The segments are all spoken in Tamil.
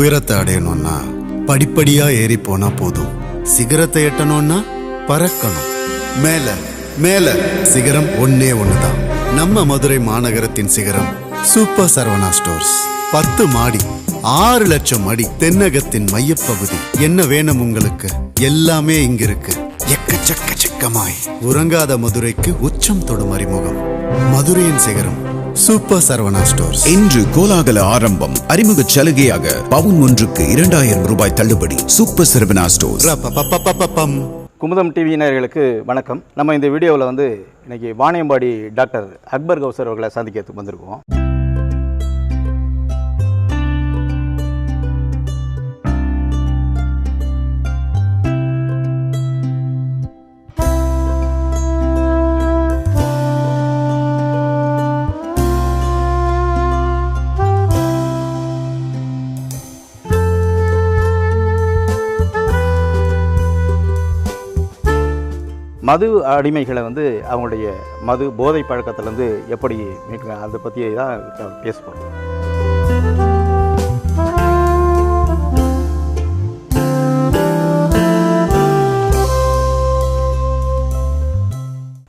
உயரத்தை அடையணும்னா படிப்படியா ஏறி போனா போதும். சிகரத்தை எட்டணும்னா பறக்கணும். மேல மேல சிகரம் ஒன்னே ஒண்ணுதான். நம்ம மதுரை மாநகரத்தின் சிகரம் சூப்பர் சரவணா ஸ்டோர்ஸ். 10 மாடி, 6 லட்சம் அடி, தென்னகத்தின் மையப்பகுதி. என்ன வேணும் உங்களுக்கு? எல்லாமே இங்க இருக்கு. எக்கச்சக்கமாய் உறங்காத மதுரைக்கு உச்சம் தொடும் அறிமுகம். மதுரையின் சிகரம் சூப்பர் சரவணா ஸ்டோர்ஸ். இன்று கோலாகல ஆரம்பம். அறிமுக சலுகையாக பவுன் ஒன்றுக்கு 2000 ரூபாய் தள்ளுபடி. Super Saravana stores. Kumudam TV நேயர்களுக்கு வணக்கம். நம்ம இந்த வீடியோவில் இன்னைக்கு வாணியம்பாடி டாக்டர் அக்பர் கௌசர் அவர்களை சந்திக்கிறதுக்கு வந்திருக்கோம். மது அடிமைகளை அவங்களுடைய மது போதை பழக்கத்திலேருந்து எப்படி மீட்க அதை பற்றி தான் பேச போகிறோம்.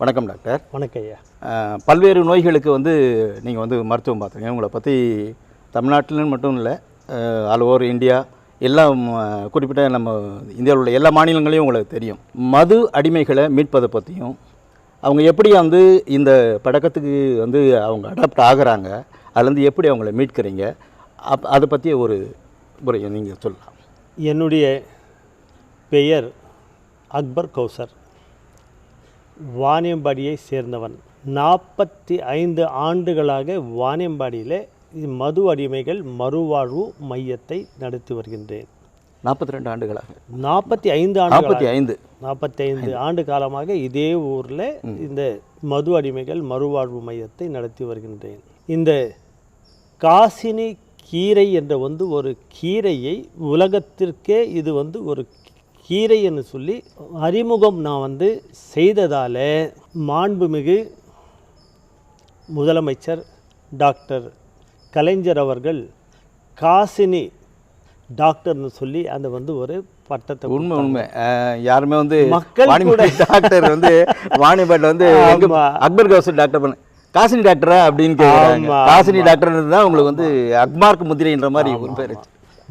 வணக்கம் டாக்டர். வணக்கம் ஐயா. பல்வேறு நோய்களுக்கு நீங்கள் மருத்துவம் பார்த்துருங்க. உங்களை பற்றி தமிழ்நாட்டில் மட்டும் இல்லை, ஆல் ஓவர் இந்தியா, எல்லாம் குறிப்பிட்ட நம்ம இந்தியாவில் உள்ள எல்லா மாநிலங்களையும் உங்களுக்கு தெரியும். மது அடிமைகளை மீட்பதை பற்றியும் அவங்க எப்படி இந்த பழக்கத்துக்கு அவங்க அடாப்ட் ஆகுறாங்க, அதுலேருந்து எப்படி அவங்கள மீட்கிறீங்க, அதை பற்றி ஒரு முறையை நீங்கள் சொல்லலாம். என்னுடைய பெயர் அக்பர் கௌசர். வாணியம்பாடியை சேர்ந்தவன். 45 ஆண்டுகளாக வாணியம்பாடியில் மது அடிமைகள் மறுவாழ்வு மையத்தை நடத்தி வருகின்றேன். 42 ஆண்டுகளாக 45 ஆண்டு காலமாக இதே ஊரில் இந்த மது அடிமைகள் மறுவாழ்வு மையத்தை நடத்தி வருகின்றேன். இந்த காசினி கீரை என்ற ஒரு கீரையை உலகத்திற்கே இது ஒரு கீரை என்று சொல்லி அறிமுகம் நான் செய்ததால் மாண்புமிகு முதலமைச்சர் டாக்டர் கலைஞர் அவர்கள் காசினி டாக்டர்னு சொல்லி அந்த ஒரு பட்டத்தை உண்மை யாருமே மக்கள் டாக்டர் வாணியம்பாடியில் அக்பர் கௌசர் டாக்டர் காசினி டாக்டரா அப்படின்னு கேட்குறாங்க. காசினி டாக்டர் தான் உங்களுக்கு அக்மார்க் முதிரைன்ற மாதிரி ஒரு பேர்.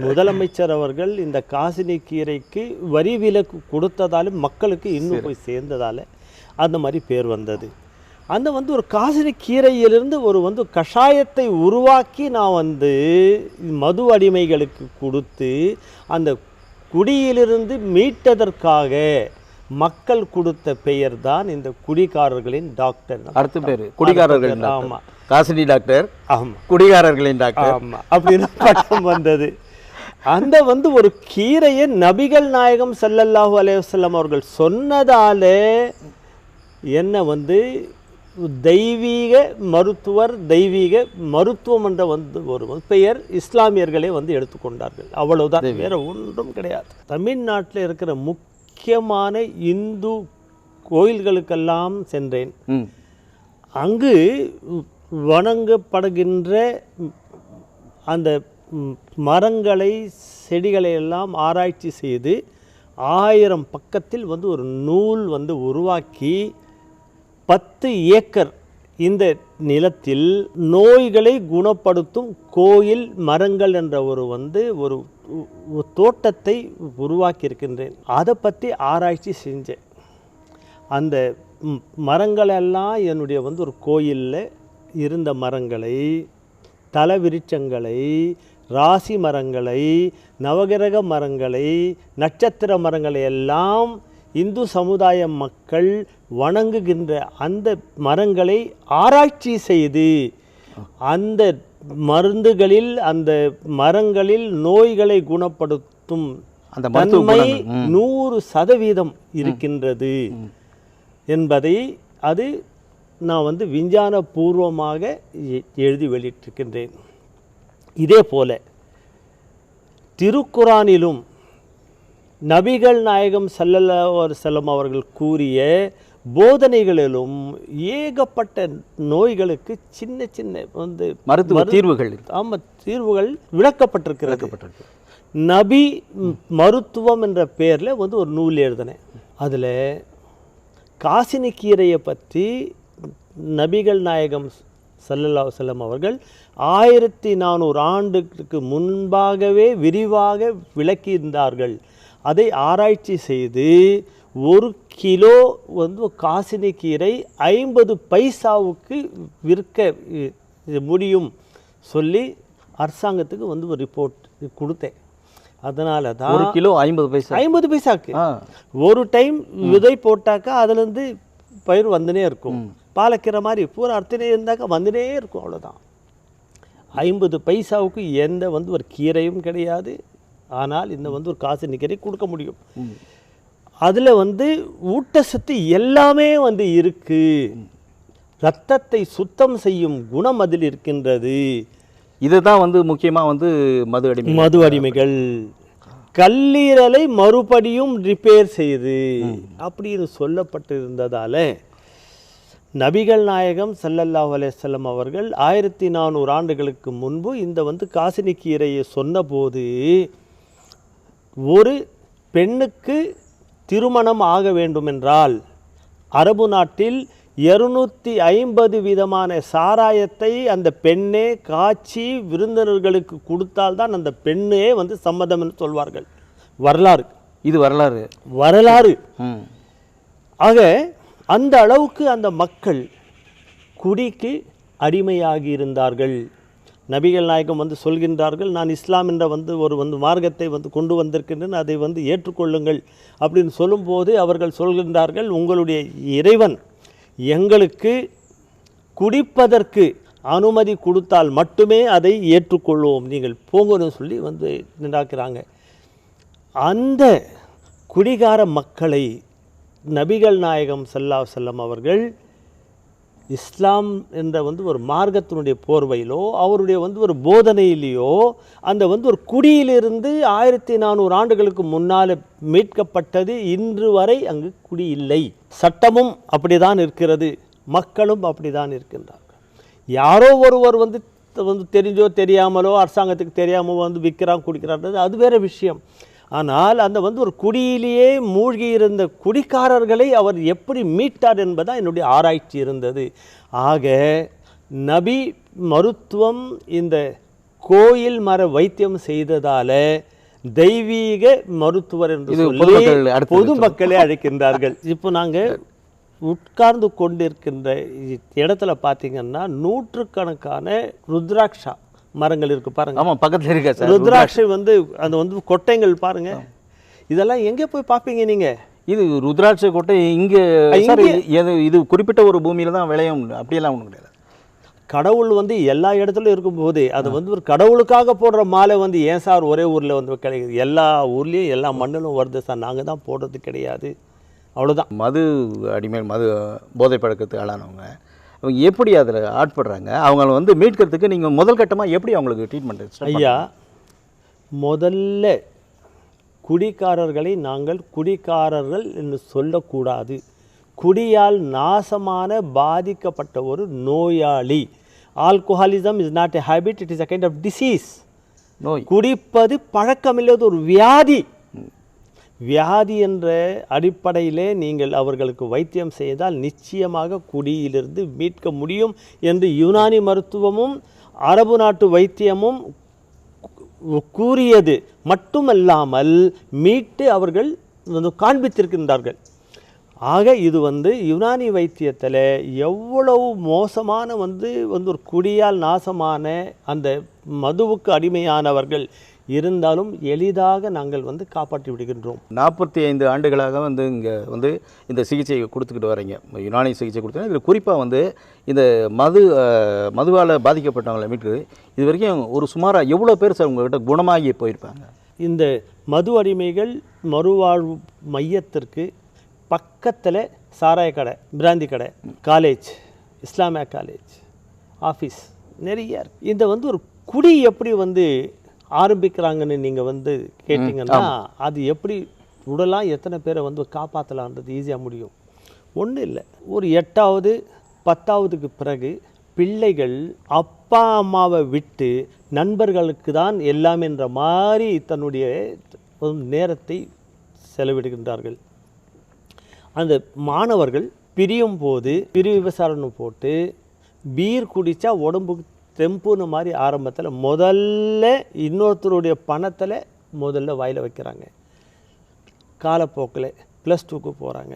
முதலமைச்சர் அவர்கள் இந்த காசினி கீரைக்கு வரி விலக்கு கொடுத்ததாலும் மக்களுக்கு இன்னும் போய் சேர்ந்ததால் அந்த மாதிரி பேர் வந்தது. அந்த ஒரு காசினி கீரையிலிருந்து ஒரு கஷாயத்தை உருவாக்கி நான் மது அடிமைகளுக்கு கொடுத்து அந்த குடியிலிருந்து மீட்டதற்காக மக்கள் கொடுத்த பெயர் தான் இந்த குடிகாரர்களின் டாக்டர். அடுத்த பேர் குடிகாரர்கள். ஆமாம், காசினி டாக்டர். ஆமாம், குடிகாரர்களின் டாக்டர். ஆமாம், அப்படின்னு பட்டம் வந்தது. அந்த ஒரு கீரையை நபிகள் நாயகம் ஸல்லல்லாஹு அலைஹி வஸல்லம் அவர்கள் சொன்னதாலே என்ன தெய்வீக மருத்துவர், தெய்வீக மருத்துவம் என்ற ஒரு பெயர் இஸ்லாமியர்களே எடுத்துக்கொண்டார்கள். அவ்வளவுதான், வேற ஒன்றும் கிடையாது. தமிழ்நாட்டில் இருக்கிற முக்கியமான இந்து கோயில்களுக்கெல்லாம் சென்றேன். அங்கு வணங்கப்படுகின்ற அந்த மரங்களை, செடிகளை எல்லாம் ஆராய்ச்சி செய்து 1000 பக்கத்தில் ஒரு நூல் உருவாக்கி 10 ஏக்கர் இந்த நிலத்தில் நோய்களை குணப்படுத்தும் கோயில் மரங்கள் என்ற ஒரு தோட்டத்தை உருவாக்கி இருக்கின்றேன். அதை பற்றி ஆராய்ச்சி செஞ்சேன். அந்த மரங்களெல்லாம் என்னுடைய ஒரு கோயிலில் இருந்த மரங்களை, தலவிருட்சங்களை, ராசி மரங்களை, நவகிரக மரங்களை, நட்சத்திர மரங்களை எல்லாம் இந்து சமுதாய மக்கள் வணங்குகின்ற அந்த மரங்களை ஆராய்ச்சி செய்து அந்த மருந்துகளில், அந்த மரங்களில் நோய்களை குணப்படுத்தும் அந்த தன்மை 100% இருக்கின்றது என்பதை அது நான் விஞ்ஞான பூர்வமாக எழுதி வெளியிட்டிருக்கின்றேன். இதே போல திருக்குரானிலும் நபிகள் நாயகம் ஸல்லல்லாஹு அலைஹி வஸல்லம் அவர்கள் கூறிய போதனைகளிலும் ஏகப்பட்ட நோய்களுக்கு சின்ன சின்ன மருத்துவ தீர்வுகள், தீர்வுகள் விளக்கப்பட்டிருக்கிறது. நபி மருத்துவம் என்ற பேரில் வந்து ஒரு நூல் எழுதினேன். அதில் காசினி கீரையை பற்றி நபிகள் நாயகம் ஸல்லல்லாஹு அலைஹி வஸல்லம் அவர்கள் 1400 ஆண்டுக்கு முன்பாகவே விரிவாக விளக்கியிருந்தார்கள். அதை ஆராய்ச்சி செய்து 1 கிலோ வந்து காசினி கீரை 50 பைசாவுக்கு விற்க முடியும் சொல்லி அரசாங்கத்துக்கு வந்து ஒரு ரிப்போர்ட் கொடுத்தேன். அதனால தான் 1 கிலோ 50 பைசா 50 பைசாக்கு ஒரு டைம் விதை போட்டாக்கா அதுலேருந்து பயிர் வந்துனே இருக்கும். பாலக்கீரை மாதிரி பூரா அர்த்தனே இருந்தாக்கா வந்துனே இருக்கும். அவ்வளோதான். 50 பைசாவுக்கு எந்த வந்து ஒரு கீரையும் கிடையாது. ஆனால் இந்த வந்து ஒரு காசினி கீரை கொடுக்க முடியும். அதில் வந்து ஊட்டச்சத்து எல்லாமே வந்து இருக்கு. இரத்தத்தை சுத்தம் செய்யும் குணம் அதில் இருக்கின்றது. இதுதான் வந்து முக்கியமாக வந்து மது அடிமைகள் கல்லீரலை மறுபடியும் ரிப்பேர் செய்து அப்படின்னு சொல்லப்பட்டிருந்ததால நபிகள் நாயகம் ஸல்லல்லாஹு அலைஹி வஸல்லம் அவர்கள் 1400 ஆண்டுகளுக்கு முன்பு இந்த வந்து காசினி கீரையை சொன்னபோது ஒரு பெண்ணுக்கு திருமணம் ஆக வேண்டுமென்றால் அரபு நாட்டில் 250 விதமான சாராயத்தை அந்த பெண்ணே காய்ச்சி விருந்தினர்களுக்கு கொடுத்தால்தான் அந்த பெண்ணே வந்து சம்மதம் என்று சொல்வார்கள். வரலாறு இது வரலாறு. ஆக அந்த அளவுக்கு அந்த மக்கள் குடிக்கு அடிமையாகி இருந்தார்கள். நபிகள் நாயகம் வந்து சொல்கின்றார்கள், நான் இஸ்லாம் என்ற வந்து ஒரு மார்க்கத்தை வந்து கொண்டு வந்திருக்கின்றேன், அதை வந்து ஏற்றுக்கொள்ளுங்கள் அப்படின்னு சொல்லும்போது அவர்கள் சொல்கின்றார்கள், உங்களுடைய இறைவன் எங்களுக்கு குடிப்பதற்கு அனுமதி கொடுத்தால் மட்டுமே அதை ஏற்றுக்கொள்வோம், நீங்கள் போங்கன்னு சொல்லி வந்து நின்றாக்கிறாங்க. அந்த குடிகார மக்களை நபிகள் நாயகம் ஸல்லல்லாஹு அலைஹி வஸல்லம் அவர்கள் இஸ்லாம் என்ற வந்து ஒரு மார்க்கத்தினுடைய போர்வையிலோ அவருடைய வந்து ஒரு போதனையிலேயோ அந்த வந்து ஒரு குடியிலிருந்து 1400 ஆண்டுகளுக்கு முன்னால் மீட்கப்பட்டது. இன்று வரை அங்கு குடி இல்லை. சட்டமும் அப்படிதான் இருக்கிறது, மக்களும் அப்படிதான் இருக்கின்றார்கள். யாரோ ஒருவர் வந்து தெரிஞ்சோ தெரியாமலோ அரசாங்கத்துக்கு தெரியாமல் வந்து விற்கிறான் குடிக்கிறான்றது அது வேறு விஷயம். ஆனால் அந்த வந்து ஒரு குடியிலேயே மூழ்கி இருந்த குடிக்காரர்களை அவர் எப்படி மீட்டார் என்பதான் என்னுடைய ஆராய்ச்சி இருந்தது. ஆக நபி மருத்துவம் இந்த கோயில் மர வைத்தியம் செய்ததால தெய்வீக மருத்துவர் என்று சொல்லி பொதுமக்களே அழைக்கின்றார்கள். இப்போ நாங்கள் உட்கார்ந்து கொண்டிருக்கின்ற இடத்துல பார்த்தீங்கன்னா நூற்றுக்கணக்கான ருத்ராட்சா மரங்கள் இருக்கு பாருங்க. ஆமா, பக்கத்துல இருக்க சார் ருத்ராட்சை வந்து அந்த வந்து கொட்டைகள் பாருங்க. இதெல்லாம் எங்கே போய் பார்ப்பீங்க நீங்க? இது ருத்ராட்சை கொட்டை இங்கே இது குறிப்பிட்ட ஒரு பூமியில தான் விளையும், அப்படியெல்லாம் ஒன்றும் கிடையாது. கடவுள் வந்து எல்லா இடத்துலையும் இருக்கும்போது அது வந்து ஒரு கடவுளுக்காக போடுற மாலை வந்து ஏன் சார் ஒரே ஊரில் வந்து கிடைக்குது? எல்லா ஊர்லேயும் எல்லா மண்ணிலும் வருது சார், நாங்கள் தான் போடுறது கிடையாது, அவ்வளோதான். மது அடிமை போதை பழக்கத்துக்கு ஆளானவங்க அவங்க எப்படி அதில் ஆட்படுறாங்க? அவங்கள வந்து மீட்கிறதுக்கு நீங்கள் முதல் கட்டமாக எப்படி அவங்களுக்கு ட்ரீட்மெண்ட்? ஐயா, முதல்ல குடிக்காரர்களை நாங்கள் குடிக்காரர்கள் என்று சொல்லக்கூடாது. குடியால் நாசமான பாதிக்கப்பட்ட ஒரு நோயாளி. Alcoholism is not a habit, it is a kind of disease. நோய். குடிப்பது பழக்கமில்லாத ஒரு வியாதி. வியாதி என்ற அடிப்படையிலே நீங்கள் அவர்களுக்கு வைத்தியம் செய்தால் நிச்சயமாக குடியிலிருந்து மீட்க முடியும் என்று யுனானி மருத்துவமும் அரபு நாட்டு வைத்தியமும் கூறியது மட்டுமல்லாமல் மீட்டு அவர்கள் காண்பித்திருக்கின்றார்கள். ஆக இது வந்து யுனானி வைத்தியத்தில் எவ்வளவு மோசமான வந்து ஒரு குடியால் நாசமான அந்த மதுவுக்கு அடிமையானவர்கள் இருந்தாலும் எளிதாக நாங்கள் வந்து காப்பாற்றி விடுகின்றோம். 45 ஆண்டுகளாக வந்து இங்கே வந்து இந்த சிகிச்சையை கொடுத்துக்கிட்டு வரீங்க, யுனானி சிகிச்சை கொடுத்துருங்க. இதில் குறிப்பாக வந்து இந்த மதுவால் பாதிக்கப்பட்டவங்களை மீட்குது. இது வரைக்கும் ஒரு சுமாராக எவ்வளோ பேர் சார் உங்கள்கிட்ட குணமாகி போயிருப்பாங்க? இந்த மது அடிமைகள் மறுவாழ்வு மையத்திற்கு பக்கத்தில் சாராய கடை, பிராந்தி கடை, காலேஜ், இஸ்லாமியா காலேஜ், ஆஃபீஸ் நிறைய இருக்குது. இந்த வந்து ஒரு குடி எப்படி வந்து ஆரம்பிக்கிறாங்கன்னு நீங்கள் வந்து கேட்டிங்கன்னா அது எப்படி உடலாம், எத்தனை பேரை வந்து காப்பாற்றலான்றது ஈஸியாக முடியும். ஒன்றும் இல்லை, ஒரு 8வது 10வதுக்கு பிறகு பிள்ளைகள் அப்பா அம்மாவை விட்டு நண்பர்களுக்கு தான் எல்லாம் என்ற மாதிரி தன்னுடைய நேரத்தை செலவிடுகின்றார்கள். அந்த மாணவர்கள் பிரியும் போது பிரிவு விசாரணை போட்டு பீர் குடித்தா உடம்புக்கு தெம்புன்னு மாதிரி ஆரம்பத்தில் முதல்ல இன்னொருத்தருடைய பணத்தில் முதல்ல வாயில் வைக்கிறாங்க. காலப்போக்கில் +2க்கு போகிறாங்க.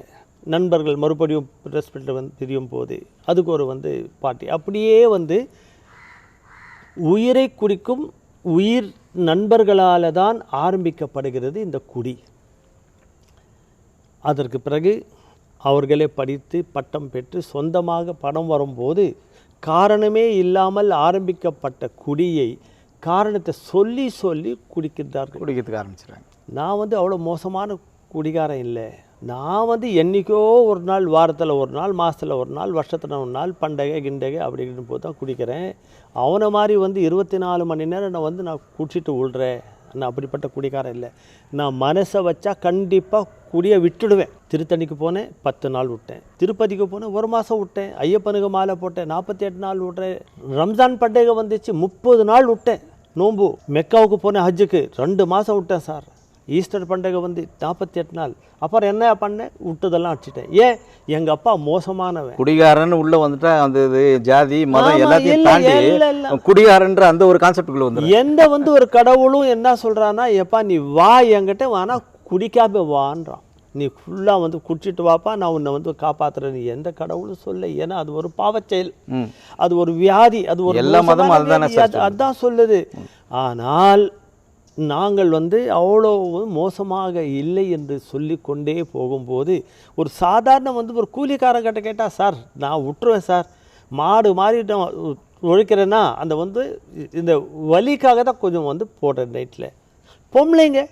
நண்பர்கள் மறுபடியும் ரெஸ்பெக்டில் வந்து பிரியும் போது அதுக்கு ஒரு பாட்டி, அப்படியே உயிரை குடிக்கும் உயிர் நண்பர்களால் தான் ஆரம்பிக்கப்படுகிறது இந்த குடி. அதற்கு பிறகு அவர்களே படித்து பட்டம் பெற்று சொந்தமாக பணம் வரும்போது காரணமே இல்லாமல் ஆரம்பிக்கப்பட்ட குடியை காரணத்தை சொல்லி சொல்லி குடிக்கிறதுக்கு ஆரம்பிச்சிடுறாங்க. நான் அவ்வளோ மோசமான குடிகாரன் இல்லை. நான் என்றைக்கோ ஒரு நாள், வாரத்தில் ஒரு நாள், மாதத்தில் ஒரு நாள், வருஷத்தில் ஒரு நாள், பண்டகை கிண்டகை அப்படின்னு போது தான் குடிக்கிறேன். அவனை மாதிரி 24 மணி நேரம் நான் குடிச்சிட்டு விழுறேன். நான் அப்படிப்பட்ட குடிகாரன் இல்லை. நான் மனசை வச்சா கண்டிப்பாக குடியை விட்டுடுவேன். திருத்தணிக்கு போனேன் 10 நாள் விட்டேன். திருப்பதிக்கு போனேன் 1 மாதம் விட்டேன். ஐயப்பனுக்கு மாலை போட்டேன் 48 நாள் விட்றேன். ரம்ஜான் பண்டிகை வந்துச்சு 30 நாள் விட்டேன். நோம்பு மெக்காவுக்கு போனேன் ஹஜ்ஜுக்கு 2 மாதம் விட்டேன் சார். ஈஸ்டர் பண்டிகை 48 நாள். அப்புறம் என்ன பண்ணேன், விட்டதெல்லாம் அடிச்சிட்டேன். ஏன், எங்கள் அப்பா மோசமானவன் குடிகாரன்னு உள்ளே வந்துட்டா அந்த ஜாதி மதம் எல்லாத்தையும் தாண்டி குடிகாரன்ற அந்த ஒரு கான்செப்டுக்குள்ள வந்து எந்த ஒரு கடவுளும் என்ன சொல்கிறான்னா, எப்பா நீ வா என்கிட்ட, ஆனால் குடிக்காம வான்றான். நீ ஃபுல்லாக குடிச்சிட்டு வாப்பா, நான் உன்னை காப்பாற்றுறேன். நீ எந்த கடவுளும் சொல்ல. ஏன்னா அது ஒரு பாவச்செயல், அது ஒரு வியாதி, அது ஒரு எல்லா மதமும் அதுதான் சொல்லுது. ஆனால் நாங்கள் அவ்வளோ மோசமாக இல்லை என்று சொல்லி கொண்டே போகும்போது ஒரு சாதாரண ஒரு கூலிக்காரங்கிட்ட கேட்டால், சார் நான் விட்டுருவேன் சார், மாடு மாறி நான் உழைக்கிறேன்னா அந்த இந்த வலிக்காக தான் கொஞ்சம் போடுறேன் நைட்டில். பொம்பளைங்க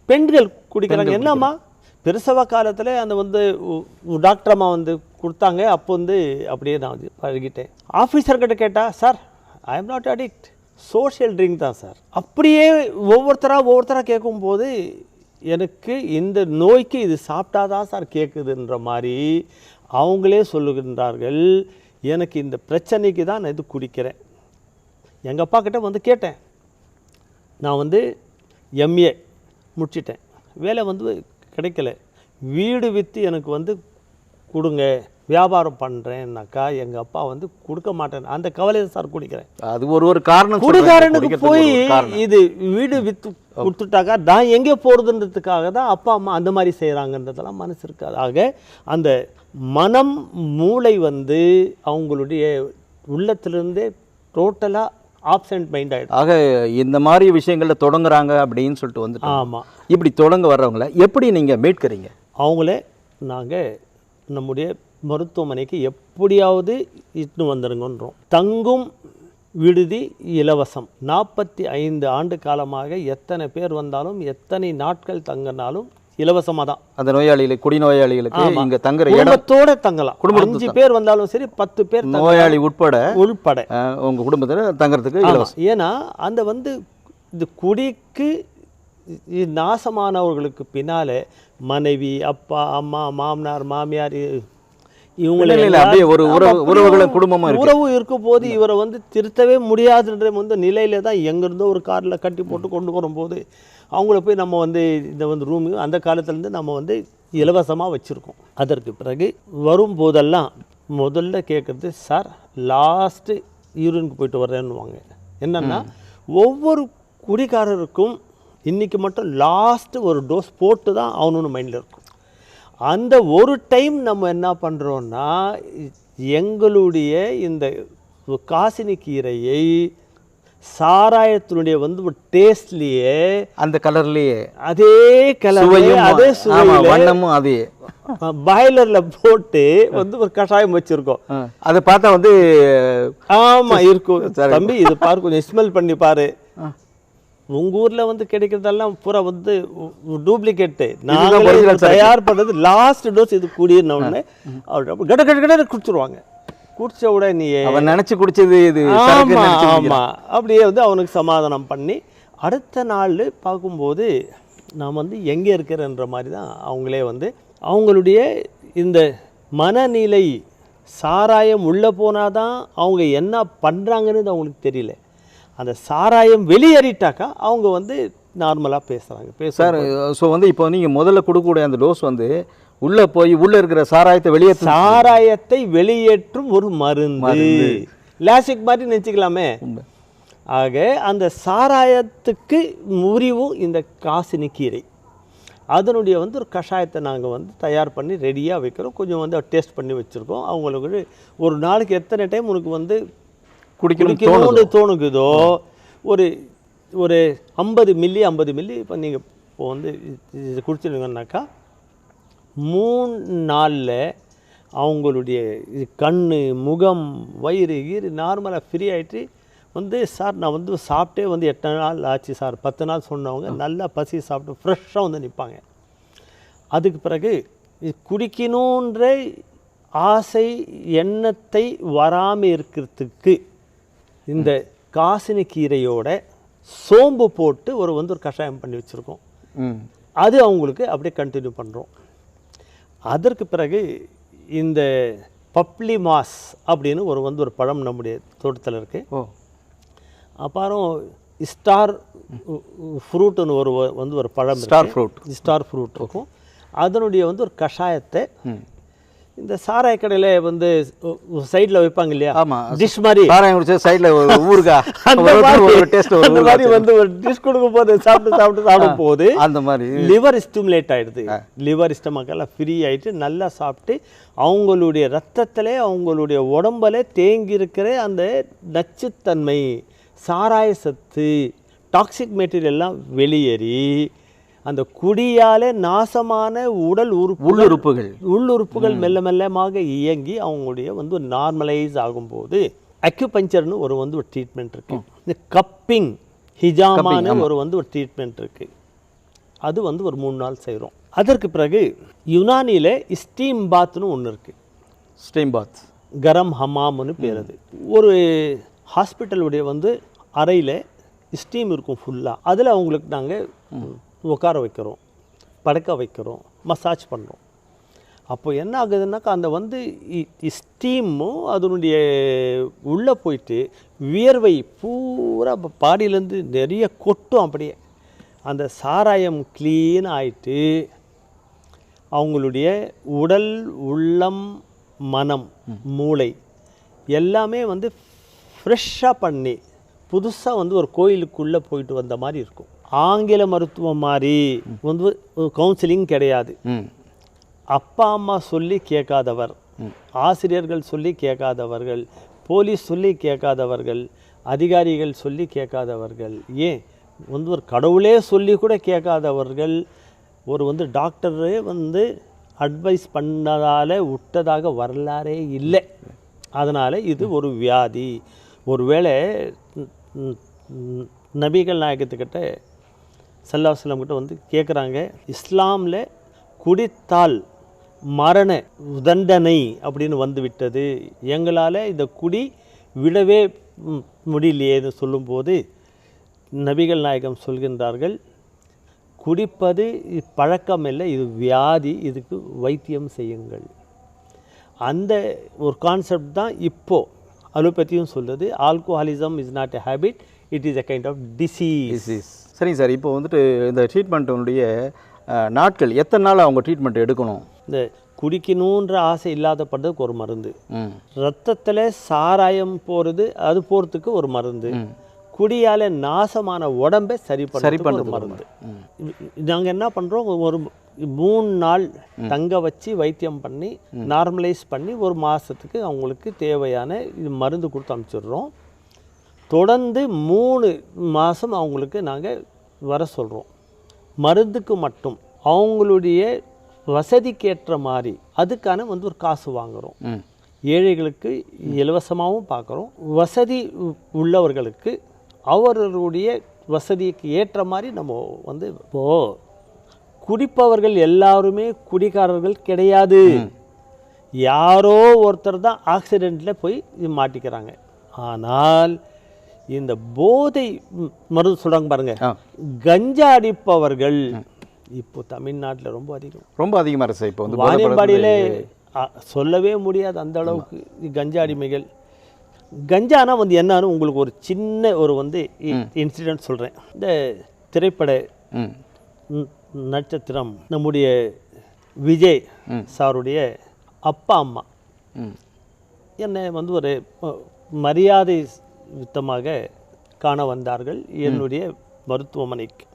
பெண்கள் குடிக்கிறாங்க. என்னம்மா, பிரசவ காலத்தில் அந்த டாக்டர் அம்மா கொடுத்தாங்க. அப்போ அப்படியே நான் பழகிட்டேன். ஆஃபீஸர்கிட்ட கேட்டால், sir I am not addict, social drink தான் சார். அப்படியே ஒவ்வொருத்தராக கேட்கும்போது எனக்கு இந்த நோய்க்கு இது சாப்பிட்டாதான் சார் கேட்குதுன்ற மாதிரி அவங்களே சொல்லுகின்றார்கள். எனக்கு இந்த பிரச்சனைக்கு தான் நான் இது குடிக்கிறேன். எங்கள் அப்பா கிட்ட கேட்டேன். நான் எம்ஏ முடிச்சிட்டேன், வேலை கிடைக்கல. வீடு விற்று எனக்கு கொடுங்க, வியாபாரம் பண்ணுறேன்னாக்கா எங்கள் அப்பா கொடுக்க மாட்டேன். அந்த கவலையை சார் குடிக்கிறேன். அது ஒரு காரணம். குடிகாரனுக்கு போய் இது வீடு விற்று கொடுத்துட்டாக்கா நான் எங்கே போகிறதுன்றதுக்காக தான் அப்பா அம்மா அந்த மாதிரி செய்கிறாங்கன்றதெல்லாம் மனசு இருக்காது. ஆக அந்த மனம் மூளை அவங்களுடைய உள்ளத்திலிருந்தே டோட்டலாக ஆப்சென்ட் மைண்ட் ஆகிடும். ஆக இந்த மாதிரி விஷயங்களில் தொடங்குறாங்க அப்படின்னு சொல்லிட்டு ஆமாம். இப்படி தொடங்க வர்றவங்கள எப்படி நீங்கள் மீட்கிறீங்க? அவங்களே நாங்கள் நம்முடைய மருத்துவமனைக்கு எப்படியாவது இட்டு வந்துடுங்கன்றோம். தங்கும் விடுதி இலவசம். 45 ஆண்டு காலமாக எத்தனை பேர் வந்தாலும் எத்தனை நாட்கள் தங்கினாலும் இலவசமாக தான். அந்த நோயாளிகளுக்கு, குடிநோயாளிகளுக்கு இங்கே தங்குற குடும்பத்தோடு தங்கலாம். 5 பேர் வந்தாலும் சரி, 10 பேர், நோயாளி உட்பட உங்கள் குடும்பத்தில் தங்குறதுக்கு இலவசம். ஏன்னா அந்த இந்த குடிக்கு நாசமானவர்களுக்கு பின்னாலே மனைவி, அப்பா, அம்மா, மாமனார், மாமியார் உறவு இருக்கும் போது இவரை திருத்தவே முடியாதுன்ற நிலையில தான் எங்கிருந்தோ ஒரு காரில் கட்டி போட்டு கொண்டு வரும்போது அவங்கள போய் நம்ம இந்த ரூமு அந்த காலத்துலேருந்து நம்ம இலவசமாக வச்சுருக்கோம். அதற்கு பிறகு வரும்போதெல்லாம் முதல்ல கேட்குறது, சார் லாஸ்ட்டு யூரினுக்கு போயிட்டு வர்றேன்னுவாங்க. என்னென்னா ஒவ்வொரு குடிகாரருக்கும் இன்றைக்கி மட்டும் லாஸ்ட்டு ஒரு டோஸ் போட்டு தான் அவனு மைண்டில் இருக்கும். அந்த ஒரு டைம் நம்ம என்ன பண்ணுறோன்னா, எங்களுடைய இந்த காசினி கீரையை சாராயத்தினுடைய டேஸ்ட்லேயே, அந்த கலர்லேயே, அதே கலர்லேயே, அதே சுவையும் அதே பாய்லரில் போட்டு ஒரு கஷாயம் வச்சுருக்கோம். அதை பார்த்தா ஆமாம் இருக்கும். தம்பி இது பாரு, கொஞ்சம் ஸ்மெல் பண்ணி பாரு. உங்கள் ஊரில் கிடைக்கிறதெல்லாம் பூரா டூப்ளிகேட்டு. நாங்கள் தயார் பண்ணுறது லாஸ்ட் டோஸ் இது கூடியனோடனே கட கட கட குடிச்சிருவாங்க. குடிச்ச உடனே அவன் நினச்சி குடிச்சது இது. ஆமாம் ஆமாம். அப்படியே அவனுக்கு சமாதானம் பண்ணி அடுத்த நாள் பார்க்கும்போது நான் எங்கே இருக்கிறேன்ற மாதிரி தான் அவங்களே அவங்களுடைய இந்த மனநிலை சாராயம் உள்ளே போனால் தான் அவங்க என்ன பண்ணுறாங்கன்னு அவங்களுக்கு தெரியல. அந்த சாராயம் வெளியேறிட்டாக்கா அவங்க வந்து நார்மலாக பேசுகிறாங்க. சார் ஸோ வந்து இப்போ நீங்கள் முதல்ல கொடுக்கக்கூடிய அந்த டோஸ் வந்து உள்ளே போய் உள்ளே இருக்கிற சாராயத்தை வெளியேற்றும் ஒரு மருந்து, லாசிக் மாதிரி நினச்சிக்கலாமே. ஆக அந்த சாராயத்துக்கு முறிவும் இந்த காசினி கீரை, அதனுடைய வந்து ஒரு கஷாயத்தை நாங்கள் வந்து தயார் பண்ணி ரெடியாக வைக்கிறோம். கொஞ்சம் வந்து டேஸ்ட் பண்ணி வச்சுருக்கோம். அவங்களுக்கு ஒரு நாளைக்கு எத்தனை டைம் உனக்கு வந்து குடிக்கணும்னு தோணுக்குதோ ஒரு ஒரு 50 மில்லி இப்போ நீங்கள் இப்போ வந்து இது குடிச்சிருங்கன்னாக்கா 3 நாளில் அவங்களுடைய கண், முகம், வயிறு நார்மலாக ஃப்ரீ ஆகிட்டு வந்து சார் நான் வந்து சாப்பிட்டே வந்து 8 நாள் ஆச்சு சார், 10 நாள் சொன்னவங்க நல்லா பசி சாப்பிட்டு ஃப்ரெஷ்ஷாக வந்து நிற்பாங்க. அதுக்கு பிறகு குடிக்கணுன்ற ஆசை எண்ணத்தை வராமல் இருக்கிறதுக்கு இந்த காசினி கீரையோட சோம்பு போட்டு ஒரு கஷாயம் பண்ணி வச்சுருக்கோம். அது அவங்களுக்கு அப்படியே கண்டினியூ பண்ணுறோம். அதற்கு பிறகு இந்த பப்ளி மாஸ் அப்படின்னு ஒரு பழம் நம்முடைய தோட்டத்தில் இருக்குது. அப்புறம் ஸ்டார் ஃப்ரூட்டுன்னு ஒரு பழம், ஸ்டார் ஃப்ரூட் இருக்கும். அதனுடைய ஒரு கஷாயத்தை இந்த சாராய கடையில் வந்து சைடில் வைப்பாங்க இல்லையா, டிஷ் மாதிரி சைடில் ஊருக்கா அந்த மாதிரி வந்து ஒரு டிஷ் கொடுக்கும் போது சாப்பிடும் போது அந்த மாதிரி லிவர் ஸ்டிமுலேட் ஆகிடுது. லிவர் ஸ்டமக்கெல்லாம் ஃப்ரீ ஆகிட்டு நல்லா சாப்பிட்டு அவங்களுடைய ரத்தத்தில் அவங்களுடைய உடம்புல தேங்கி இருக்கிற அந்த நச்சுத்தன்மை, சாராய சத்து, டாக்ஸிக் மெட்டீரியல்லாம் வெளியேறி அந்த குடியால் நாசமான உள்ளுறுப்புகள் மெல்ல மெல்லமாக இயங்கி அவங்களுடைய நார்மலைஸ் ஆகும்போது அக்யூபஞ்சர்னு ஒரு ட்ரீட்மெண்ட் இருக்குது. இந்த கப்பிங் ஹிஜாமான ஒரு ட்ரீட்மெண்ட் இருக்குது. அது ஒரு 3 நாள் செய்கிறோம். அதற்கு பிறகு யுனானியில் ஸ்டீம் பாத்னு ஒன்று இருக்குது. ஸ்டீம் பாத், கரம் ஹமாம்னு பேர். அது ஒரு ஹாஸ்பிட்டலுடைய அறையில் ஸ்டீம் இருக்கும் ஃபுல்லாக. அதில் அவங்களுக்கு நாங்கள் உட்கார வைக்கிறோம், படுக்க வைக்கிறோம், மசாஜ் பண்ணுறோம். அப்போ என்ன ஆகுதுன்னாக்கா அந்த ஸ்டீமும் அதனுடைய உள்ளே போயிட்டு வியர்வை பூரா பாடியிலேருந்து நிறைய கொட்டும். அப்படியே அந்த சாராயம் க்ளீன் ஆகிட்டு அவங்களுடைய உடல், உள்ளம், மனம், மூளை எல்லாமே ஃப்ரெஷ்ஷாக பண்ணி புதுசாக ஒரு கோயிலுக்குள்ளே போயிட்டு வந்த மாதிரி இருக்கும். ஆங்கில மருத்துவம் மாதிரி கவுன்சிலிங் கிடையாது. அப்பா அம்மா சொல்லி கேட்காதவர், ஆசிரியர்கள் சொல்லி கேட்காதவர்கள், போலீஸ் சொல்லி கேட்காதவர்கள், அதிகாரிகள் சொல்லி கேட்காதவர்கள், ஏன் ஒரு கடவுளே சொல்லி கூட கேட்காதவர்கள் ஒரு டாக்டரே அட்வைஸ் பண்ணதால் விட்டதாக வரலாறே இல்லை. அதனால் இது ஒரு வியாதி. ஒருவேளை நபிகள் நாயகத்துக்கிட்ட ஸல்லல்லாஹு அலைஹி வஸல்லம் கிட்ட கேட்குறாங்க, இஸ்லாமில் குடித்தால் மரண தண்டனை அப்படின்னு விட்டது, எங்களால் இந்த குடி விடவே முடியலையேன்னு சொல்லும்போது நபிகள் நாயகம் சொல்கின்றார்கள், குடிப்பது பழக்கம் இல்லை, இது வியாதி, இதுக்கு வைத்தியம் செய்யுங்கள். அந்த ஒரு கான்செப்ட் தான் இப்போது அலோபதியும் சொல்லுது. Alcoholism is not a habit, it is a kind of disease. சரிங்க சார். இப்போ இந்த ட்ரீட்மெண்ட்டுடைய நாட்கள் எத்தனை நாள் அவங்க ட்ரீட்மெண்ட் எடுக்கணும்? இந்த குடிக்கணுன்ற ஆசை இல்லாதப்படுறதுக்கு ஒரு மருந்து, ரத்தத்தில் சாராயம் போகிறது அது போகிறதுக்கு ஒரு மருந்து, குடியால் நாசமான உடம்பை சரி பண்ண ஒரு மருந்து. நாங்கள் என்ன பண்ணுறோம், ஒரு 3 நாள் தங்க வச்சு வைத்தியம் பண்ணி நார்மலைஸ் பண்ணி 1 மாதத்துக்கு அவங்களுக்கு தேவையான இது மருந்து கொடுத்து அனுப்பிச்சிடுறோம். தொடர்ந்து 3 மாதம் அவங்களுக்கு நாங்கள் வர சொல்கிறோம். மருந்துக்கு மட்டும் அவங்களுடைய வசதிக்கேற்ற மாதிரி அதுக்கான ஒரு காசு வாங்குகிறோம். ஏழைகளுக்கு இலவசமாகவும் பார்க்குறோம், வசதி உள்ளவர்களுக்கு அவர்களுடைய வசதிக்கு ஏற்ற மாதிரி நம்ம இப்போது குடிப்பவர்கள் எல்லாருமே குடிக்காரர்கள் கிடையாது. யாரோ ஒருத்தர் தான் ஆக்சிடெண்ட்டில் போய் மாட்டிக்கிறாங்க. ஆனால் இந்த போதை மருந்து சொல்கிறாங்க பாருங்க, கஞ்சா அடிப்பவர்கள் இப்போ தமிழ்நாட்டில் ரொம்ப அதிகமாக இருக்குது சார். இப்போ வாணியம்பாடியில் சொல்லவே முடியாது அந்த அளவுக்கு கஞ்சா அடிமைகள். கஞ்சானா வந்து என்னன்னு உங்களுக்கு ஒரு சின்ன ஒரு வந்து இன்சிடென்ட் சொல்கிறேன். இந்த திரைப்பட நட்சத்திரம் நம்முடைய விஜய் சாருடைய அப்பா அம்மா என்னை வந்து ஒரு மரியாதை யுத்தமாக காண வந்தார்கள் என்னுடைய மருத்துவமனைக்கு.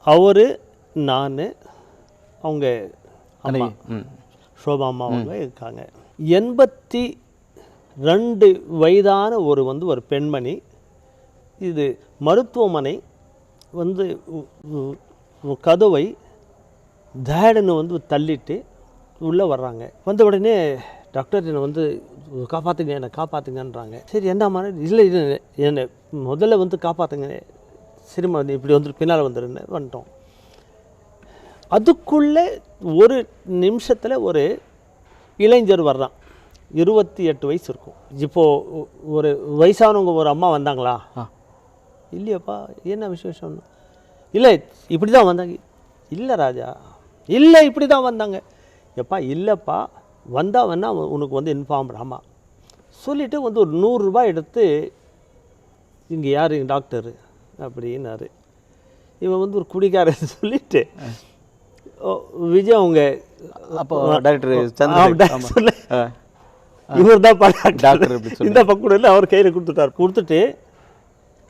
அவர், நான், அவங்க அம்மா சோபா அம்மா அவங்க இருக்காங்க. 82 வயதான ஒரு பெண்மணி. இது மருத்துவமனை வந்து கதவை தேடுன்னு வந்து தள்ளிட்டு உள்ளே வர்றாங்க. வந்த உடனே டாக்டர் என்னை வந்து காப்பாற்றுங்கன்றாங்க. சரி என்ன மாதிரி இல்லை என்னை முதல்ல வந்து காப்பாற்றுங்க, சினிமா வந்து இப்படி வந்து பின்னால் வந்துட்டோம். அதுக்குள்ளே ஒரு நிமிஷத்தில் ஒரு இளைஞர் வர்றான். 28 வயசு இருக்கும். இப்போது ஒரு வயசானவங்க ஒரு அம்மா வந்தாங்களா? இல்லையாப்பா, என்ன விசேஷம்? இல்லை இப்படி தான் வந்தாங்க. இல்லை ராஜா, இல்லை இப்படி தான் வந்தாங்க. எப்பா இல்லைப்பா, வந்தால் வேணா உனக்கு வந்து இன்ஃபார்ம். ஆமாம் சொல்லிவிட்டு வந்து ஒரு 100 ரூபாய் எடுத்து, இங்கே யார் எங்கள் டாக்டரு அப்படின்னாரு. இவன் வந்து ஒரு குடிக்காரன் சொல்லிட்டு விஜய் அவங்க அப்போ டாக்டர் சொல்ல இவர் தான் டாக்டர் இந்த பக்கம் அவர் கையில் கொடுத்துட்டு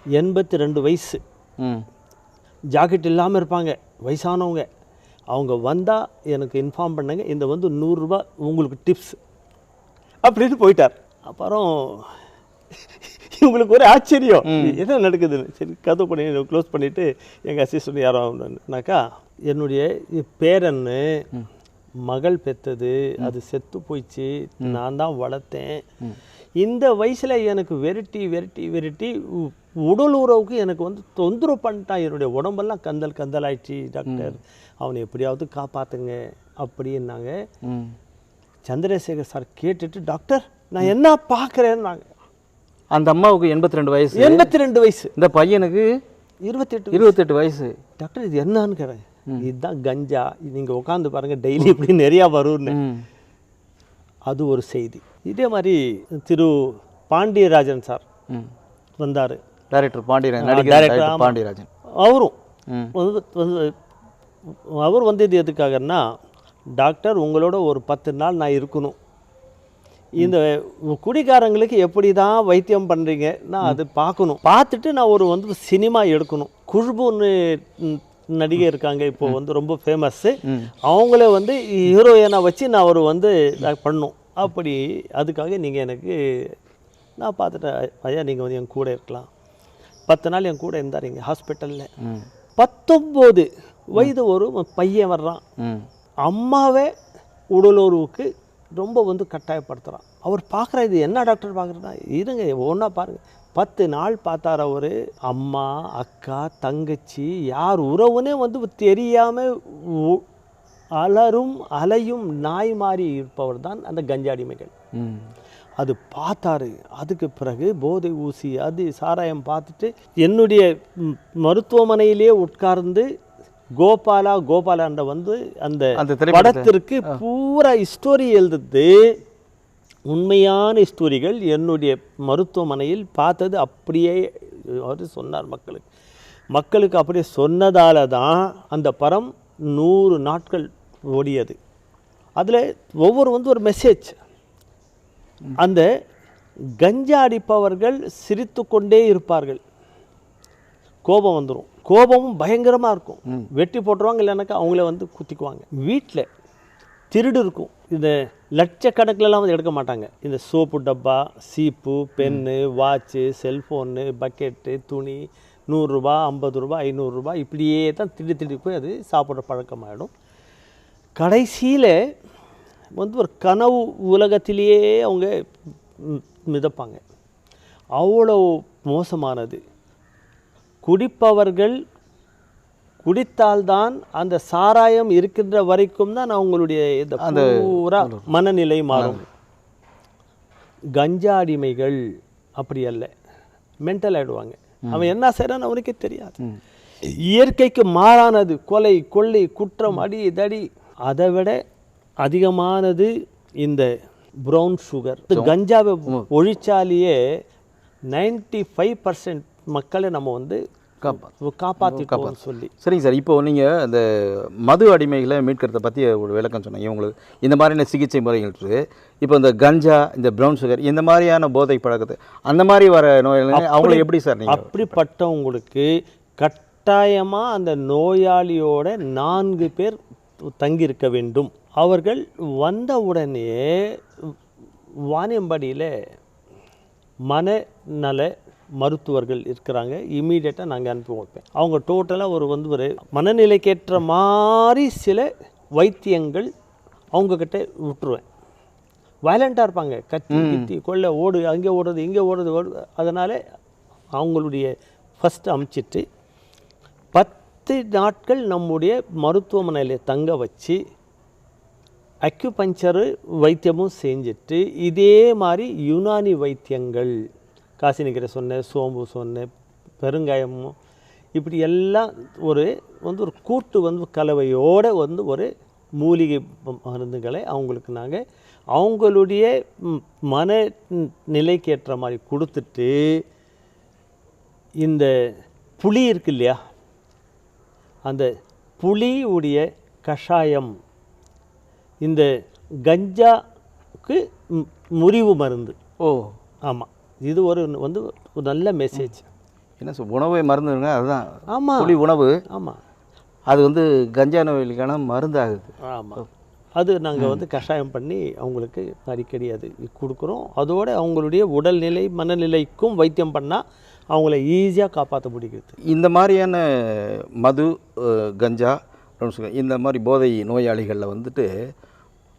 82 வயசு, ஜாக்கெட் இல்லாமல் இருப்பாங்க, வயசானவங்க. அவங்க வந்தால் எனக்கு இன்ஃபார்ம் பண்ணுங்க, இந்த வந்து 100 ரூபாய் உங்களுக்கு டிப்ஸ் அப்படின்னு போயிட்டார். அப்புறம் இவங்களுக்கு ஒரு ஆச்சரியம், என்ன நடக்குதுன்னு. சரி கதவு பண்ணி க்ளோஸ் பண்ணிவிட்டு எங்கள் அசிஸ்டன்ட் யாரோ ஆகணுன்னாக்கா, என்னுடைய பேரன்னு மகள் பெற்றது, அது செத்து போயிடுச்சு, நான் தான் வளர்த்தேன். இந்த வயசில் எனக்கு வெரைட்டி உடல் உறவுக்கு எனக்கு வந்து தொந்தரவு பண்ணிட்டான். என்னுடைய உடம்பெல்லாம் கந்தலாயிடுச்சு டாக்டர், அவனை எப்படியாவது காப்பாற்றுங்க அப்படின்னாங்க. சந்திரசேகர் சார் கேட்டுட்டு, டாக்டர் நான் என்ன பார்க்குறேன்னாங்க. அந்த அம்மாவுக்கு 82 வயசு. 82 வயசு. இந்த பையனுக்கு 28 வயசு. டாக்டர் இது என்னன்னு கேட்குறேன். இதுதான் கஞ்சா, நீங்கள் உட்காந்து பாருங்கள், டெய்லி இப்படி நிறையா வரும்னு. அது ஒரு செய்தி. இதே மாதிரி திரு பாண்டியராஜன் சார் வந்தார், டைரக்டர் பாண்டியராஜன். அவரும் அவர் வந்தது எதுக்காகன்னா, டாக்டர் உங்களோட ஒரு 10 நாள் நான் இருக்கணும், இந்த குடிகாரங்களுக்கு எப்படி தான் வைத்தியம் பண்ணுறீங்க நான் அது பார்க்கணும், பார்த்துட்டு நான் ஒரு வந்து சினிமா எடுக்கணும். குஷ்புன்னு நடிகை இருக்காங்க இப்போ வந்து ரொம்ப ஃபேமஸ்ஸு, அவங்கள வந்து ஹீரோயினை வச்சு நான் ஒரு வந்து பண்ணணும். அப்படி அதுக்காக நீங்கள் எனக்கு, நான் பார்த்துட்டேன் ஐயா, நீங்கள் வந்து என் கூட இருக்கலாம். 10 நாள் என் கூட இருந்தார் இங்கே ஹாஸ்பிட்டலில். 19 வயது ஒரு பையன் வர்றான், அம்மாவே உடலுறவுக்கு ரொம்ப வந்து கட்டாயப்படுத்துகிறான். அவர் பார்க்குறா, இது என்ன டாக்டர் பார்க்குறதா, இருங்க ஒன்றா பாருங்கள். 10 நாள் பார்த்தார் அவர். அம்மா, அக்கா, தங்கச்சி யார் உறவுனே வந்து தெரியாமல் அலையும் நாய் மாறி இருப்பவர் தான் அந்த கஞ்சாடிமைகள். அது பார்த்தாரு. அதுக்கு பிறகு போதை ஊசி அது சாராயம் பார்த்துட்டு என்னுடைய மருத்துவமனையிலே உட்கார்ந்து கோபாலாண்ட வந்து அந்த படத்திற்கு பூரா ஸ்டோரி எழுதுது. உண்மையான ஸ்டோரிகள் என்னுடைய மருத்துவமனையில் பார்த்தது அப்படியே அவர் சொன்னார் மக்களுக்கு அப்படியே சொன்னதால தான் அந்த படம் 100 நாட்கள் ஓடியது. அதில் ஒவ்வொரு வந்து ஒரு மெசேஜ். அந்த கஞ்சா அடிப்பவர்கள் சிரித்து கொண்டே இருப்பார்கள், கோபம் வந்துடும், கோபமும் பயங்கரமாக இருக்கும், வெட்டி போட்டுருவாங்க, இல்லைனாக்கா அவங்கள வந்து குத்திக்குவாங்க. வீட்டில் திருடு இருக்கும், இந்த லட்சக்கணக்கிலலாம் வந்து எடுக்க மாட்டாங்க. இந்த சோப்பு டப்பா, சீப்பு, பென்னு, வாட்சு, செல்ஃபோனு, பக்கெட்டு, துணி, 100 ரூபா, 50 ரூபா, 500 ரூபா, இப்படியே தான் திருடி போய் அது சாப்பிட்ற பழக்கமாகிடும். கடைசியில் வந்து ஒரு கனவு உலகத்திலேயே அவங்க மிதப்பாங்க. அவ்வளோ மோசமானது. குடிப்பவர்கள் குடித்தால்தான் அந்த சாராயம் இருக்கின்ற வரைக்கும் தான் அவங்களுடைய இந்த பூரா மனநிலை மாறும். கஞ்சா அடிமைகள் அப்படி அல்ல, மென்டல் ஆகிடுவாங்க. அவன் என்ன செய்கிறான்னு அவனுக்கே தெரியாது. இயற்கைக்கு மாறானது கொலை, கொள்ளை, குற்றம், அடி, தடி. அதை விட அதிகமானது இந்த ப்ரௌன் சுகர். கஞ்சாவை ஒழிச்சாலேயே 95% மக்களை நம்ம வந்து காப்பாற்றிட்டோம்னு சொல்லி. சரிங்க சார், இப்போ நீங்கள் இந்த மது அடிமைகளை மீட்கிறத பற்றி ஒரு விளக்கம் சொன்னீங்க. உங்களுக்கு இந்த மாதிரியான சிகிச்சை முறைகள் இருக்குது. இப்போ இந்த கஞ்சா, இந்த ப்ரௌன் சுகர், இந்த மாதிரியான போதை பழக்கத்தை அந்த மாதிரி வர நோயாளிகள் அவங்கள எப்படி சார் நீங்கள்? அப்படிப்பட்டவங்களுக்கு கட்டாயமாக அந்த நோயாளியோட 4 பேர் தங்கியிருக்க வேண்டும். அவர்கள் வந்த உடனே வாணியம்பாடியில் மனநல மருத்துவர்கள் இருக்கிறாங்க. இம்மீடியட்டாக நாங்கள் அனுப்பி வைப்பேன். அவங்க டோட்டலாக ஒரு மனநிலைக்கேற்ற மாதிரி சில வைத்தியங்கள் அவங்கக்கிட்ட விட்டுருவேன். வயலண்ட்டாக இருப்பாங்க, கத்தி கித்தி கொள்ள ஓடு, அங்கே ஓடுறது இங்கே ஓடுறது. அதனால் அவங்களுடைய ஃபஸ்ட்டு அமுச்சிட்டு 10 நாட்கள் நம்முடைய மருத்துவமனையில் தங்க வச்சு அக்யூபஞ்சரு வைத்தியமும் செஞ்சுட்டு இதே மாதிரி யுனானி வைத்தியங்கள், காசினிக்கரை சொன்னேன், சோம்பு சொன்னேன், பெருங்காயமும், இப்படி எல்லாம் ஒரு கூட்டு கலவையோடு ஒரு மூலிகை மருந்துகளை அவங்களுக்கு நாங்கள் அவங்களுடைய மனநிலைக்கேற்ற மாதிரி கொடுத்துட்டு, இந்த புளி இருக்கு இல்லையா, அந்த புளியுடைய கஷாயம், இந்த கஞ்சாவுக்கு முறிவு மருந்து. ஓ ஆமாம், இது ஒரு நல்ல மெசேஜ். என்ன சார், உணவை மருந்துங்க அதுதான். ஆமாம், புளி உணவு. ஆமாம், அது கஞ்சா நோய்களுக்கான மருந்து ஆகுது. ஆமாம், அது நாங்கள் கஷாயம் பண்ணி அவங்களுக்கு அடிக்கடி அது கொடுக்குறோம். அதோடு அவங்களுடைய உடல்நிலை மனநிலைக்கும் வைத்தியம் பண்ணால் அவங்கள ஈஸியாக காப்பாற்ற முடிகிறது. இந்த மாதிரியான மது, கஞ்சா, இந்த மாதிரி போதை நோயாளிகளில்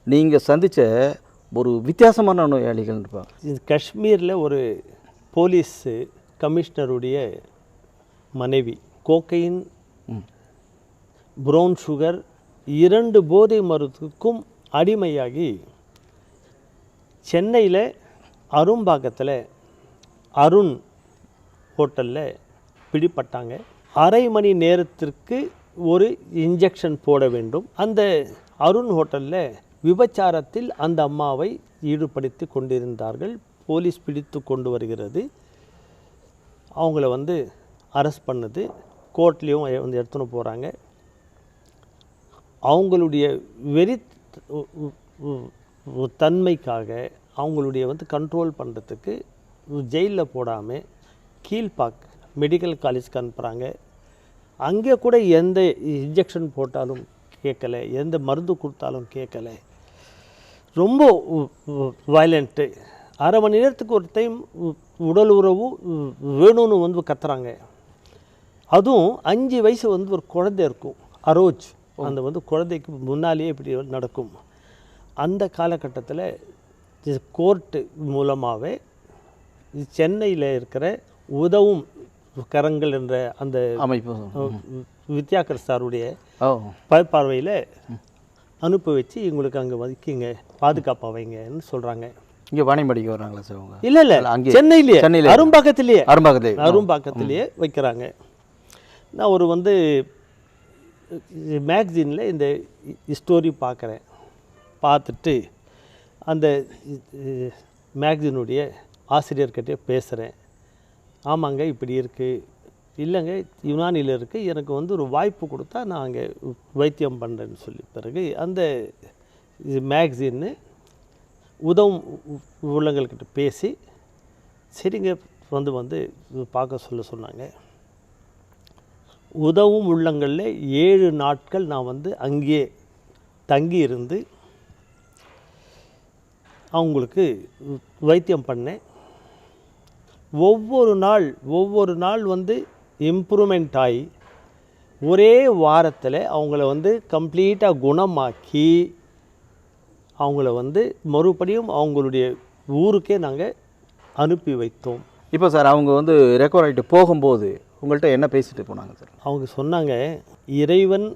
நீங்கள் சந்தித்த ஒரு வித்தியாசமான நோயாளிகள் இருப்பாங்க. காஷ்மீரில் ஒரு போலீஸ் கமிஷனருடைய மனைவி கோக்கையின், ப்ரௌன் சுகர் 2 போதை மருந்துக்கும் அடிமையாகி சென்னையில் அரும்பாக்கத்தில் அருண் ஹோட்டலில் பிடிப்பட்டாங்க. அரை மணி நேரத்திற்கு ஒரு இன்ஜெக்ஷன் போட வேண்டும். அந்த அருண் ஹோட்டலில் விபச்சாரத்தில் அந்த அம்மாவை ஈடுபடுத்தி கொண்டிருந்தார்கள். போலீஸ் பிடித்து கொண்டு வருகிறது. அவங்கள அரெஸ்ட் பண்ணுது. கோர்ட்லேயும் எடுத்துன்னு போகிறாங்க. அவங்களுடைய வெறி தன்மைக்காக அவங்களுடைய கண்ட்ரோல் பண்ணுறதுக்கு ஜெயிலில் போடாமல் கீழ்பாக் மெடிக்கல் காலேஜ்க்கு அனுப்புகிறாங்க. அங்கே கூட எந்த இன்ஜெக்ஷன் போட்டாலும் கேட்கலை, எந்த மருந்து கொடுத்தாலும் கேட்கலை. ரொம்ப வயலண்ட்டு. அரை மணி நேரத்துக்கு ஒரு டைம் உடல் உறவு வேணும்னு கத்துறாங்க. அதுவும் 5 வயசு ஒரு குழந்தை இருக்கும், அரோஜ். அந்த குழந்தைக்கு முன்னாலேயே இப்படி நடக்கும். அந்த காலகட்டத்தில் கோர்ட்டு மூலமாகவே சென்னையில் இருக்கிற உதவும் கரங்கள் என்ற அந்த அமைப்பு வித்யாகர் சாருடைய பார்வையில் அனுப்பி வச்சு இவங்களுக்கு அங்கே வைக்கிங்க, பாதுகாப்பாக வைங்கன்னு சொல்கிறாங்க. இங்கே வாணியம்பாடிக்கு வராங்களா சார் அவங்க? இல்லை அங்கே சென்னையிலே அரும்பாக்கத்திலேயே வைக்கிறாங்க. நான் ஒரு மேக்சினில் இந்த ஸ்டோரி பார்க்குறேன். பார்த்துட்டு அந்த மேக்சினுடைய ஆசிரியர்கிட்டே பேசுகிறேன். ஆமாங்க இப்படி இருக்குது, இல்லைங்க யுனானியில் இருக்குது, எனக்கு ஒரு வாய்ப்பு கொடுத்தா நான் அங்கே வைத்தியம் பண்ணுறேன்னு சொல்லி பிறகு அந்த மேக்சின்னு உதவும் உள்ளங்கள்கிட்ட பேசி சரிங்க பார்க்க சொன்னாங்க. உதவும் உள்ளங்களில் 7 நாட்கள் நான் அங்கேயே தங்கி இருந்து அவங்களுக்கு வைத்தியம் பண்ணேன். ஒவ்வொரு நாள் இம்ப்ரூவ்மெண்ட் ஆகி ஒரே வாரத்தில் அவங்கள கம்ப்ளீட்டாக குணமாக்கி அவங்கள மறுபடியும் அவங்களுடைய ஊருக்கே நாங்கள் அனுப்பி வைத்தோம். இப்போ சார் அவங்க ரெக்கவர் ஆகிட்டு போகும்போது உங்கள்கிட்ட என்ன பேசிட்டு போனாங்க சார்? அவங்க சொன்னாங்க, இறைவன்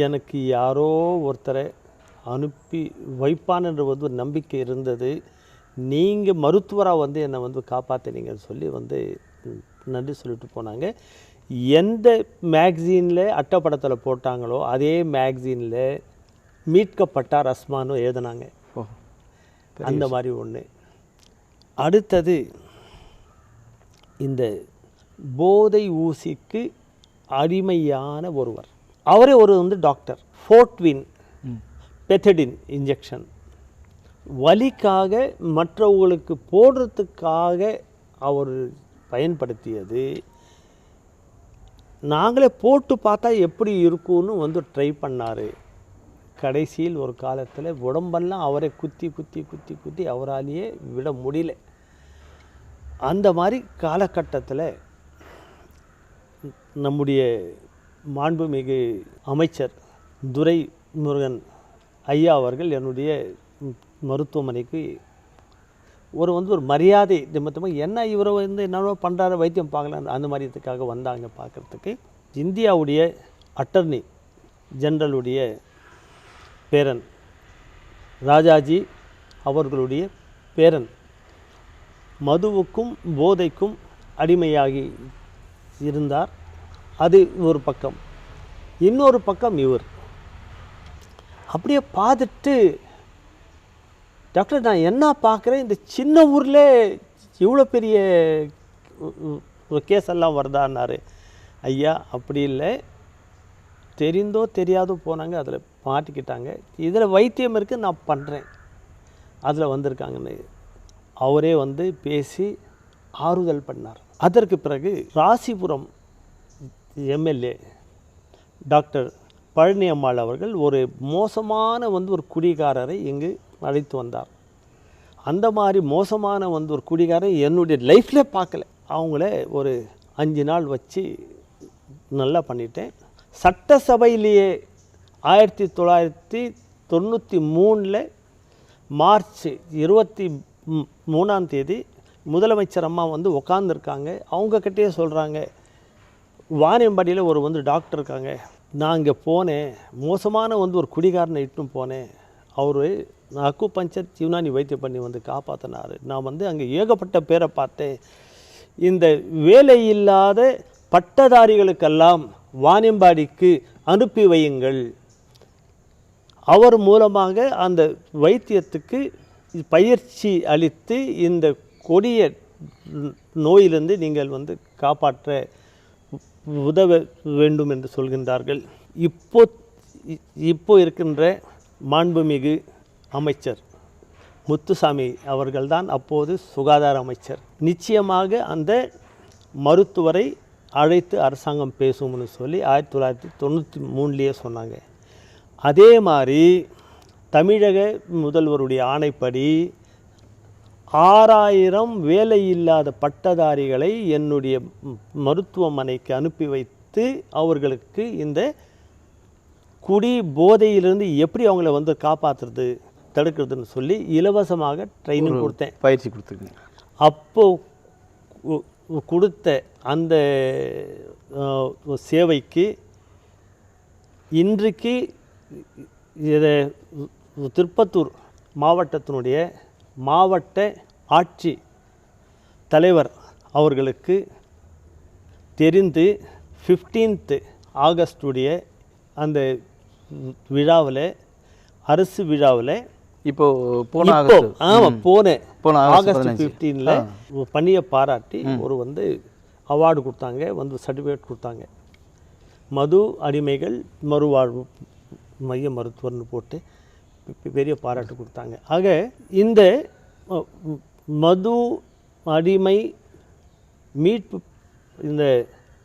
எனக்கு யாரோ ஒருத்தரை அனுப்பி வைப்பான்ன்ற ஒரு நம்பிக்கை இருந்தது. நீங்கள் மருத்துவராக என்னை காப்பாற்றினீங்கன்னு சொல்லி நன்றி சொல்லிட்டு போனாங்க. எந்த மேக்சினில் அட்டைப்படத்தில் போட்டாங்களோ அதே மேக்சினில் மீட்கப்பட்டார் அஸ்மானும் எழுதினாங்க. ஓ, அந்த மாதிரி ஒன்று. அடுத்தது இந்த போதை ஊசிக்கு அடிமையான ஒருவர், அவரே ஒரு டாக்டர். ஃபோர்ட்வின் பெத்தடின் இன்ஜெக்ஷன் வலிக்காக மற்றவங்களுக்கு போடுறதுக்காக அவர் பயன்படுத்தியது. நாங்களே போட்டு பார்த்தா எப்படி இருக்கும்னு ட்ரை பண்ணார். கடைசியில் ஒரு காலத்தில் உடம்பெல்லாம் அவரை குத்தி குத்தி குத்தி குத்தி அவராலேயே விட முடியல. அந்த மாதிரி காலகட்டத்தில் நம்முடைய மாண்புமிகு அமைச்சர் துரைமுருகன் ஐயா அவர்கள் என்னுடைய மருத்துவமனைக்கு ஒரு மரியாதை நிமித்தமாக என்ன இவரை என்னவோ பண்ணுறாரு, வைத்தியம் பார்க்கலாம் அந்த மாதிரியத்துக்காக வந்தாங்க பார்க்குறதுக்கு. இந்தியாவுடைய அட்டர்னி ஜெனரலுடைய பேரன் ராஜாஜி அவர்களுடைய பேரன் மதுவுக்கும் போதைக்கும் அடிமையாகி இருந்தார். அது ஒரு பக்கம். இன்னொரு பக்கம் இவர் அப்படியே பார்த்துட்டு, டாக்டர் நான் என்ன பார்க்குறேன், இந்த சின்ன ஊரில் இவ்வளோ பெரிய கேஸ் எல்லாம் வருதான்னாரு. ஐயா அப்படி இல்லை, தெரிந்தோ தெரியாதோ போனாங்க, அதில் மாட்டிக்கிட்டாங்க, இதில் வைத்தியம் இருக்குது நான் பண்ணுறேன், அதில் வந்திருக்காங்கன்னு அவரே பேசி ஆறுதல் பண்ணார். அதற்கு பிறகு ராசிபுரம் எம்எல்ஏ டாக்டர் பழனி அம்மாள் அவர்கள் ஒரு மோசமான ஒரு குடிகாரரை இங்கு அழைத்து வந்தார். அந்த மாதிரி மோசமான ஒரு குடிகாரரை என்னுடைய லைஃப்பில் பார்க்கல. அவங்கள ஒரு 5 நாள் வச்சு நல்லா பண்ணிட்டேன். சட்டசபையிலேயே 1993 மார்ச் 23ஆம் தேதி முதலமைச்சர் அம்மா உட்காந்துருக்காங்க. அவங்கக்கிட்டே சொல்கிறாங்க, வாணியம்பாடியில் ஒரு டாக்டர் இருக்காங்க, நான் இங்கே போனேன், மோசமான ஒரு குடிகாரனை இட்டுன்னு போனேன், அவர் அக்கு பஞ்சர் யுனானி வைத்தியம் பண்ணி காப்பாற்றினார். நான் அங்கே ஏகப்பட்ட பேரை பார்த்தேன். இந்த வேலை இல்லாத பட்டதாரிகளுக்கெல்லாம் வாணியம்பாடிக்கு அனுப்பி வையுங்கள், அவர் மூலமாக அந்த வைத்தியத்துக்கு பயிற்சி அளித்து இந்த கொடிய நோயிலிருந்து நீங்கள் காப்பாற்ற உதவ வேண்டும் என்று சொல்கின்றார்கள். இப்போ இருக்கின்ற மாண்புமிகு அமைச்சர் முத்துசாமி அவர்கள்தான் அப்போது சுகாதார அமைச்சர். நிச்சயமாக அந்த மருத்துவரை அழைத்து அரசாங்கம் பேசும்னு சொல்லி 1993 சொன்னாங்க. அதே மாதிரி தமிழக முதல்வருடைய ஆணைப்படி 6000 வேலை இல்லாத பட்டதாரிகளை என்னுடைய மருத்துவமனைக்கு அனுப்பி வைத்து அவர்களுக்கு இந்த குடி போதையிலிருந்து எப்படி அவங்கள காப்பாற்றுறது தடுக்கிறதுன்னு சொல்லி இலவசமாக ட்ரைனிங் கொடுத்தேன், பயிற்சி கொடுத்துருக்கேன். அப்போது கொடுத்த அந்த சேவைக்கு இன்றைக்கு இதை திருப்பத்தூர் மாவட்டத்தினுடைய மாவட்ட ஆட்சி தலைவர் அவர்களுக்கு தெரிந்து 15th ஆகஸ்டுடைய அந்த விழாவில், அரசு விழாவில் போன ஆகஸ்ட் 15 பணியை பாராட்டி ஒரு அவார்டு கொடுத்தாங்க, சர்டிஃபிகேட் கொடுத்தாங்க. மது அடிமைகள் மறுவாழ்வு மைய மருத்துவர்னு போட்டு பெரிய பாராட்டு கொடுத்தாங்க. ஆக இந்த மது அடிமை மீட்பு இந்த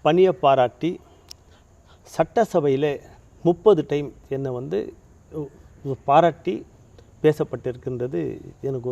பணியை பாராட்டி சட்டசபையில் 30 டைம் என்னை பாராட்டி பேசப்பட்டிருக்கின்றது எனக்கு